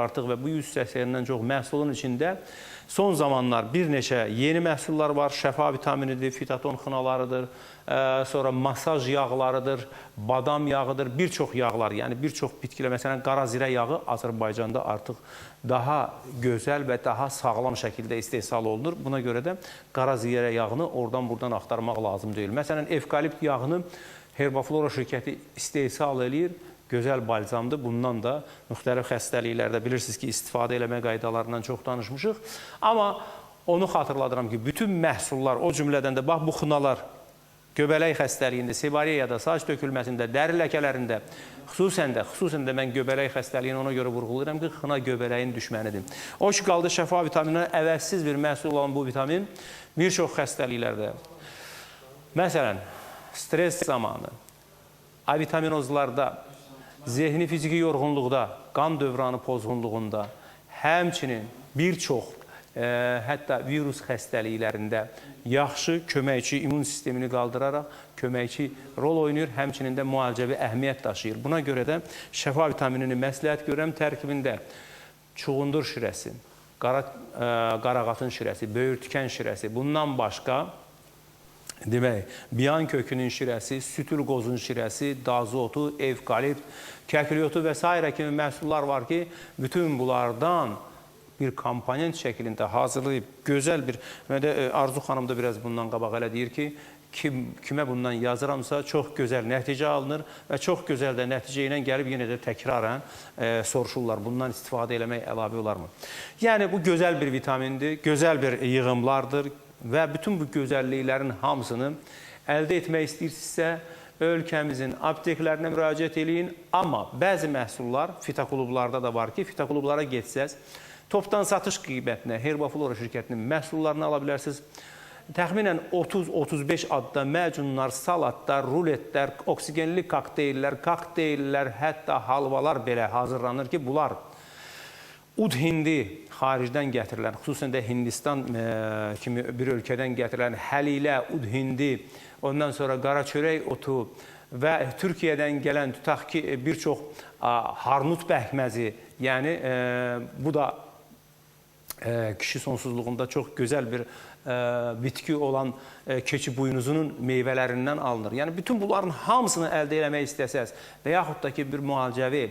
artıq və bu 180-dən çox məhsulun içində son zamanlar bir neçə yeni məhsullar var. Şəfa vitaminidir, fitoton xınalarıdır, sonra masaj yağlarıdır, badam yağıdır, bir çox yağlar, yəni bir çox bitkilər. Məsələn, qara zirə yağı Azərbaycanda artıq daha gözəl və daha sağlam şəkildə istehsal olunur. Buna görə də qara zirə yağını oradan-buradan axtarmaq lazım deyil. Məsələn, evkalipt yağını Herbaflora şirkəti istehsal eləyir. Gözəl balzamdır. Bundan da müxtəlif xəstəliklərdə bilirsiniz ki, istifadə eləmə qaydalarından çox danışmışıq. Amma onu xatırladıram ki, bütün məhsullar, o cümlədən də bax bu xınalar, göbələk xəstəliyində, seboreyada, saç tökülməsində, dəri ləkələrində, xüsusən də mən göbələk xəstəliyini ona görə vurğulayıram ki, xına göbələyin düşmənidir. O ki, qaldı şəfa vitamininə əvəzsiz bir məhsul olan bu vitamin bir çox xəstəliklərdə, məsələn, stres zamanı, avitaminozlarda, zehni fiziki yorğunluqda, qan dövranı pozğunluğunda, həmçinin bir çox, hətta virus xəstəliklərində yaxşı köməkçi immun sistemini qaldıraraq köməkçi rol oynayır, həmçinin də müalicəvi əhəmiyyət daşıyır. Buna görə də şəfa vitaminini məsləhət görürəm tərkibində çuğundur şirəsi, qaraqatın şirəsi, böyürtükən şirəsi, bundan başqa demək, biyan kökünün şirəsi, sütülqozun şirəsi, dazotu, evkalipt, kəkilyotu və s. kimi məhsullar var ki, bütün bunlardan bir komponent şəklində hazırlayıb, gözəl bir, Arzu xanım da biraz bundan qabaq elə deyir ki, kimə bundan yazıramsa çox gözəl nəticə alınır və çox gözəl də nəticə ilə gəlib yenə də təkrarən soruşurlar, bundan istifadə eləmək əlavə olarmı? Yəni, bu gözəl bir vitamindir, gözəl bir yığımlardır və bütün bu gözəlliklərin hamısını əldə etmək istəyirsinizsə, ölkəmizin apteklərinə müraciət eləyin. Amma bəzi məhsullar fitoklublarda da var ki, fitoklublara getsəz, topdan satış qiymətinə Herbaflora şirkətinin məhsullarını ala bilərsiniz. Təxminən 30-35 adda məcunlar, salatlar, ruletlər, oksigenli kokteyllər, hətta halvalar belə hazırlanır ki, bunlar ud hindi xaricdən gətirilən, xüsusən də Hindistan kimi bir ölkədən gətirilən həlilə, ud hindi, ondan sonra qara çörək otu və Türkiyədən gələn, tutaq ki, bir çox harnut bəhməzi, yəni bu da kişi sonsuzluğunda çox gözəl bir bitki olan keçi buynuzunun meyvələrindən alınır. Yəni, bütün bunların hamısını əldə eləmək istəsəz və yaxud da ki, bir müalicəvi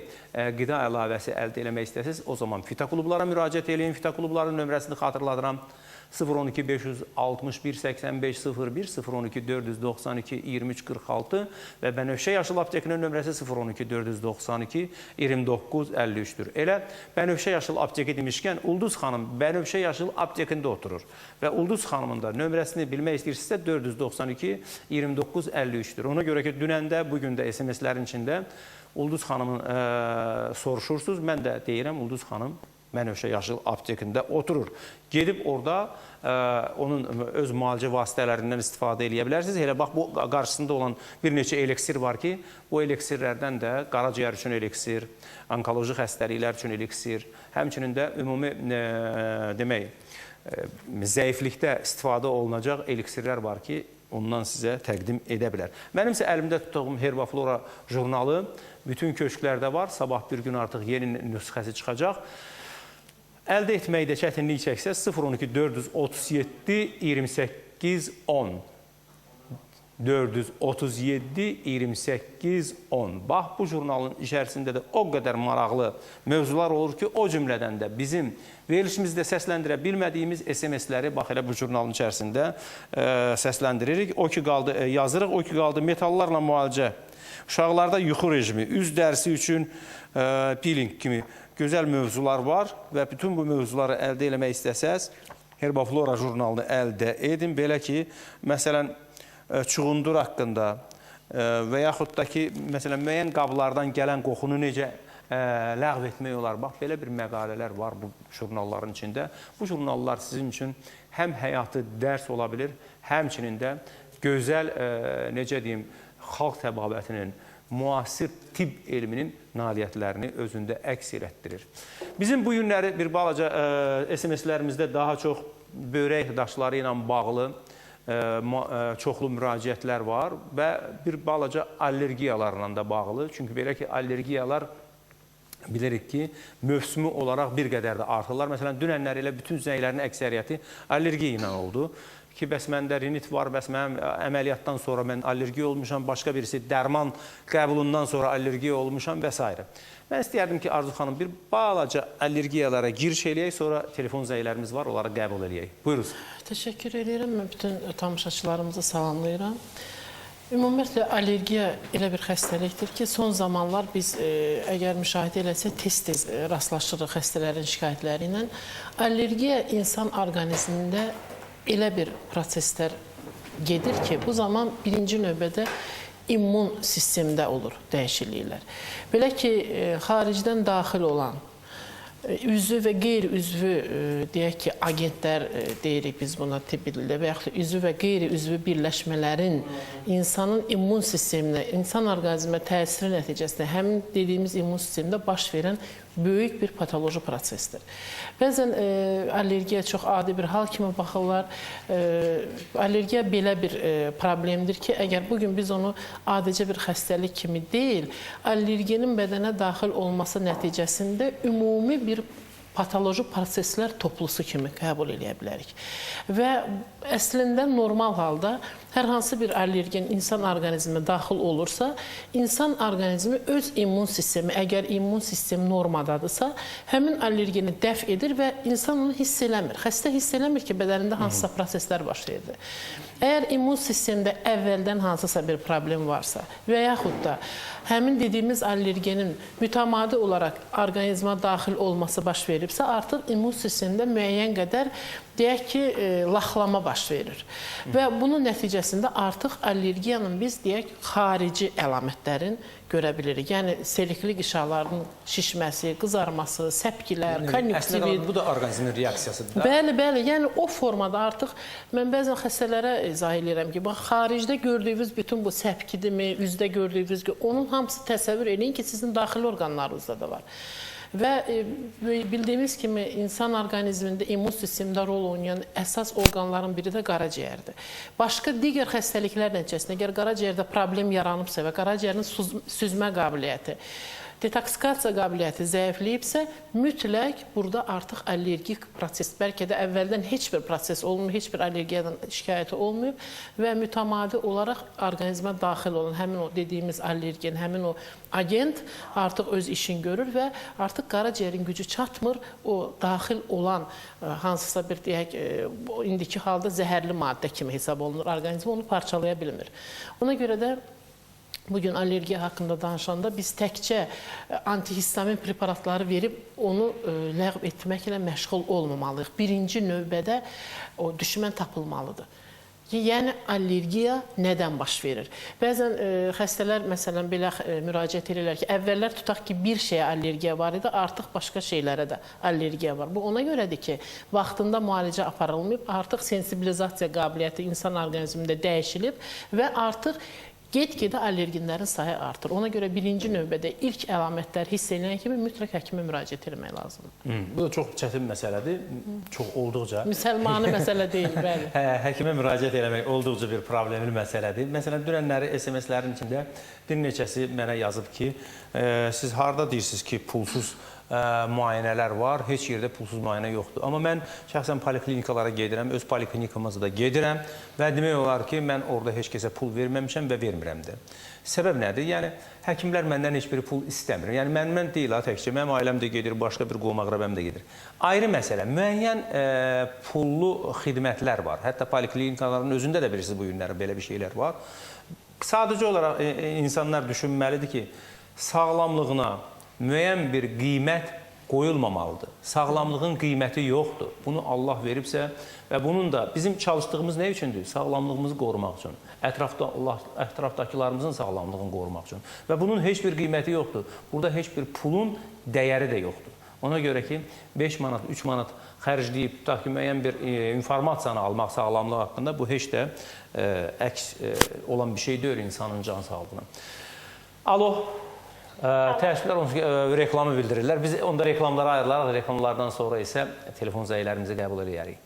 qida əlavəsi əldə eləmək istəsəz, o zaman fitoklublara müraciət eləyin. Fitoklubların nömrəsini xatırladıram. 012-561-85-01, 012-492-2346 və Bənövşə Yaşıl aptekinin nömrəsi 012-492-2953-dür. Elə Bənövşə Yaşıl apteki demişkən, Ulduz xanım Bənövşə Yaşıl aptekində oturur və Ulduz xanımın da nömrəsini bilmək istəyirsinizsə 492-2953-dür. Ona görə ki, dünəndə, bugün də SMS-lərin içində Ulduz xanımın soruşursunuz, mən də deyirəm, Ulduz xanım Bənövşə Yaşıl aptekində oturur. Gedib orada onun öz müalicə vasitələrindən istifadə edə bilərsiniz. Elə bax, bu qarşısında olan bir neçə eliksir var ki, bu eliksirlərdən də qaraciyər üçün eliksir, onkoloji xəstəliklər üçün eliksir, həmçinin də ümumi demək, zəiflikdə istifadə olunacaq eliksirlər var ki, ondan sizə təqdim edə bilər. Mənim isə əlimdə tutduğum Herbaflora jurnalı bütün köşklərdə var. Sabah bir gün artıq yeni nüsxəsi çıxacaq. Əldə etməkdə çətinlik çəksəz 012-437-28-10 437-28-10. Bax, bu jurnalın içərisində də o qədər maraqlı mövzular olur ki, o cümlədən də bizim verilişimizdə səsləndirə bilmədiyimiz SMS-ləri bax, elə bu jurnalın içərisində səsləndiririk. O ki qaldı, yazırıq, o ki qaldı metallarla müalicə, uşaqlarda yuxu rejimi, üz dərisi üçün peeling kimi gözəl mövzular var və bütün bu mövzuları əldə eləmək istəsəz, Herbaflora jurnalını əldə edin. Belə ki, məsələn, çuğundur haqqında və yaxud da ki, məsələn, müəyyən qablardan gələn qoxunu necə ləğv etmək olar. Bax, belə bir məqalələr var bu jurnalların içində. Bu jurnallar sizin üçün həm həyatı dərs ola bilir, həmçinin də gözəl, necə deyim, xalq təbabətinin, müasir tibb elminin nailiyyətlərini özündə əks elətdirir. Bizim bu günləri bir balaca SMS-lərimizdə daha çox börək daşları ilə bağlı çoxlu müraciətlər var və bir balaca allergiyalarla da bağlı. Çünki belə ki, allergiyalar bilirik ki, mövsümü olaraq bir qədər də artırlar. Məsələn, dünənlər elə bütün zənglərin əksəriyyəti allergiya ilə oldu. Ki, bəs məndə rinit var, bəs mənim əməliyyatdan sonra mən allergiya olmuşam, başqa birisi dərman qəbulundan sonra allergiya olmuşam və s. Mən istəyərdim ki, Arzu xanım, bir balaca allergiyalara giriş eləyək, sonra telefon zənglərimiz var, onları qəbul eləyək. Buyuruz. Təşəkkür edirəm. Mən bütün tamaşaçılarımızı salamlayıram. Ümumiyyətlə, allergiya elə bir xəstəlikdir ki, son zamanlar biz əgər müşahidə eləsək, tez-tez rastlaşırıq xəstələrin şikayətləri ilə. Allergiya insan orqanizmində elə bir proseslər gedir ki, bu zaman birinci növbədə immun sistemdə olur dəyişikliklər. Belə ki, xaricdən daxil olan üzvü və qeyri-üzvü, deyək ki, agentlər deyirik biz buna tibbi dildə və yaxud da üzvü və qeyri-üzvü birləşmələrin insanın immun sisteminə, insan orqanizminə təsiri nəticəsində həmin dediyimiz immun sistemdə baş verən böyük bir patoloji prosesdir. Bəzən allergiya çox adi bir hal kimi baxırlar. Allergiya belə bir problemdir ki, əgər bugün biz onu adicə bir xəstəlik kimi deyil, allergiyanın bədənə daxil olması nəticəsində ümumi bir patoloji proseslər toplusu kimi qəbul edə bilərik. Və əslində normal halda hər hansı bir allergen insan orqanizminə daxil olursa, insan orqanizmi öz immun sistemi, əgər immun sistemi normadadırsa, həmin allergeni dəf edir və insan onu hiss eləmir. Xəstə hiss eləmir ki, bədənində hansısa proseslər baş verir. Əgər immun sistemdə əvvəldən hansısa bir problem varsa və yaxud da həmin dediyimiz allergenin mütəmadi olaraq orqanizma daxil olması baş veribsə, artıq immun sistemdə müəyyən qədər deyək ki, laxlama baş verir. Və bunun nəticəsində artıq allergiyanın biz deyək xarici əlamətlərin görə bilirik. Yəni, selikli qışaların şişməsi, qızarması, səpkilər, konjüktivit. Bu da orqanizmin reaksiyasıdır. Bəli, bəli. Yəni, o formada artıq mən bəzən xəstələrə izah edirəm ki, xaricdə gördüyünüz bütün bu səpkidirmi, üzdə gördüyünüz ki, onun hamısı təsəvvür edin ki, sizin daxili orqanlarınızda da var. Və bildiyimiz kimi insan orqanizmində immun sistemdə rol oynayan əsas orqanların biri də qaraciyərdir. Başqa digər xəstəliklər nəticəsində, əgər qaraciyərdə problem yaranıbsa və qaraciyərin süzmə qabiliyyəti, detoksikasiya qabiliyyəti zəifləyibsə, mütləq burada artıq allergik proses, bəlkə də əvvəldən heç bir proses olmayıb, heç bir allergiyadan şikayəti olmayıb və mütəmadi olaraq orqanizmə daxil olan həmin o dediyimiz allergen, həmin o agent artıq öz işini görür və artıq qaraciyərin gücü çatmır, o daxil olan hansısa bir, deyək, indiki halda zəhərli maddə kimi hesab olunur, orqanizm onu parçalaya bilmir. Ona görə də bugün allergiya haqqında danışanda biz təkcə antihistamin preparatları verib onu ləğv etməklə məşğul olmamalıyıq. Birinci növbədə o düşmən tapılmalıdır. Yəni, allergiya nədən baş verir? Bəzən xəstələr, məsələn, belə müraciət edirlər ki, əvvəllər tutaq ki, bir şeyə allergiya var idi, artıq başqa şeylərə də allergiya var. Bu, ona görədir ki, vaxtında müalicə aparılmayıb, artıq sensibilizasiya qabiliyyəti insan orqanizmində dəyişilib və artıq get-gedə allergenlərin sayı artır. Ona görə birinci növbədə ilk əlamətlər hiss edilən kimi mütləq həkimə müraciət etmək lazımdır. Bu da çox çətin məsələdir. Çox olduqca. Müsəlmanı məsələ deyil, bəli. Həkimə müraciət etmək olduqca bir problemli məsələdir. Məsələn, dünənləri SMS-lərin içində bir neçəsi mənə yazıb ki, siz harada deyirsiniz ki, pulsuz müayinələr var, heç yerdə pulsuz müayinə yoxdur. Amma mən şəxsən poliklinikalara gedirəm, öz poliklinikamıza da gedirəm və demək olar ki, mən orada heç kəsə pul verməmişəm və vermirəm də. Səbəb nədir? Yəni, həkimlər məndən heç bir pul istəmir. Yəni, mən deyil, təkcə, mənim ailəm də gedir, başqa bir qohum-əqrəbəm də gedir. Ayrı məsələ, müəyyən pullu xidmətlər var. Hətta poliklinikaların özündə də bilirsiniz, bu günləri belə bir şeylər var. Sadəcə olaraq insanlar düşünməlidir ki, sağlamlığına müəyyən bir qiymət qoyulmamalıdır. Sağlamlığın qiyməti yoxdur. Bunu Allah veribsə və bunun da bizim çalışdığımız nə üçündür? Sağlamlığımızı qorumaq üçün, ətrafdakılarımızın sağlamlığını qorumaq üçün. Və bunun heç bir qiyməti yoxdur. Burada heç bir pulun dəyəri də yoxdur. Ona görə ki, 5 manat, 3 manat xərcləyib, tutaq ki, müəyyən bir informasiyanı almaq sağlamlığı haqqında bu heç də əks olan bir şey deyil insanın can sağlığına. Alo. Təəssüflər reklamı bildirirlər. Biz onda reklamlara ayrılaraq, reklamlardan sonra isə telefon zənglərimizi qəbul edərik.